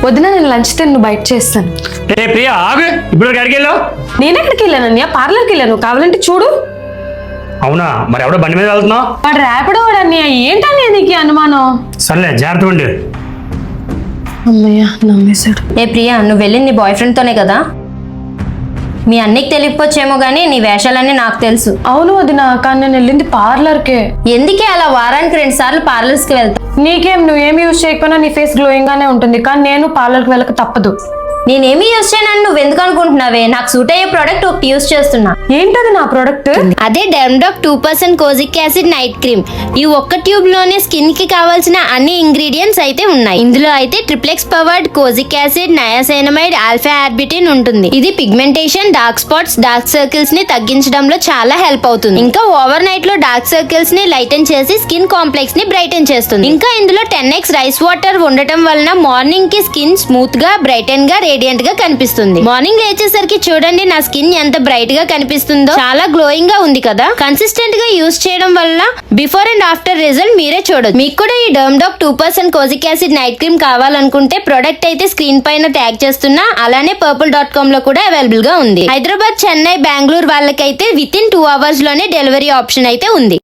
వదిన నేను లంచ్ తిని నువ్వు బయట చేస్తాను. ఏ ప్రియా ఆగు, ఇప్పుడు ఎక్కడికి వెళ్ళావు? నేను ఎక్కడికి వెళ్ళాను అన్నయ్య, పార్లర్కి వెళ్ళాను, కావాలంటే చూడు. అవునా, మరి ఎవడో బండి మీద వెళ్తున్నావు? వాడు ర్యాపిడో వాడు అన్నయ్య, ఏంటన్నయ్య నీకు అనుమానం? సర్లే జాగ్రత్త ఉండు. అమ్మయ్య నమ్మేశాడు. ఏ ప్రియా, నువ్వు వెళ్ళింది నీ బాయ్ ఫ్రెండ్తోనే కదా? మీ అన్నకి తెలియకపోవచ్చేమో గానీ నీ వేషాలన్నీ నాకు తెలుసు. అవును వదిన, కానీ నేను వెళ్ళింది పార్లర్కే. ఎందుకే అలా వారానికి 2 సార్లు పార్లర్స్కి వెళ్తా? నీకేం, నువ్వేమి యూజ్ చేయకపోయినా నీ ఫేస్ గ్లోయింగ్ గానే ఉంటుంది, కానీ నేను పార్లర్కి వెళ్ళక తప్పదు. నేనేమి యూజ్ చేయనని నువ్వు ఎందుకు అనుకుంటున్నావే? నాకు సూట్ అయ్యే ప్రోడక్ట్ ఒకటి యూజ్ చేస్తున్నా. ఏంటది నా ప్రోడక్ట్? అదే డెర్మడాక్ 2% కోజిక్ యాసిడ్ నైట్ క్రీమ్. ఈ ఒక్క ట్యూబ్ లోనే స్కిన్ కి కావాల్సిన అన్ని ఇంగ్రీడియంట్స్ అయితే ఉన్నాయి. ఇందులో అయితే triplex powered kojic acid, niacinamide, alpha arbutin ఉంటుంది. ఇది pigmentation, dark spots, dark circles ని తగ్గించడంలో చాలా హెల్ప్ అవుతుంది. ఇంకా ఓవర్ నైట్ లో డార్క్ సర్కిల్స్ ని లైటన్ చేసి స్కిన్ కాంప్లెక్స్ ని బ్రైటన్ చేస్తుంది. ఇంకా ఇందులో 10x రైస్ వాటర్ ఉండటం వలన మార్నింగ్ కి స్కిన్ స్మూత్ గా, బ్రైటన్ గా, రేడియంట్ గా కనిపిస్తుంది. మార్నింగ్ లేచేసరికి చూడండి నా స్కిన్ ఎంత బ్రైట్ గా కనిపిస్తుందో. చాలా గ్లోయింగ్ గా ఉంది కదా. కన్సిస్టెంట్ గా యూజ్ చేయడం వల్ల బిఫోర్ అండ్ ఆఫ్టర్ రిజల్ట్ మీరే చూడొచ్చు. మీకు కూడా ఈ డెర్మడాక్ 2% కోజిక్ యాసిడ్ నైట్ క్రీమ్ కావాలనుకుంటే ప్రొడక్ట్ అయితే స్క్రీన్ పైన ట్యాగ్ చేస్తున్నా. అలానే purple.com లో కూడా అవైలబుల్ గా ఉంది. హైదరాబాద్, చెన్నై, బెంగళూరు వాళ్ళకైతే విత్ ఇన్ 2 hours లోనే డెలివరీ ఆప్షన్ అయితే ఉంది.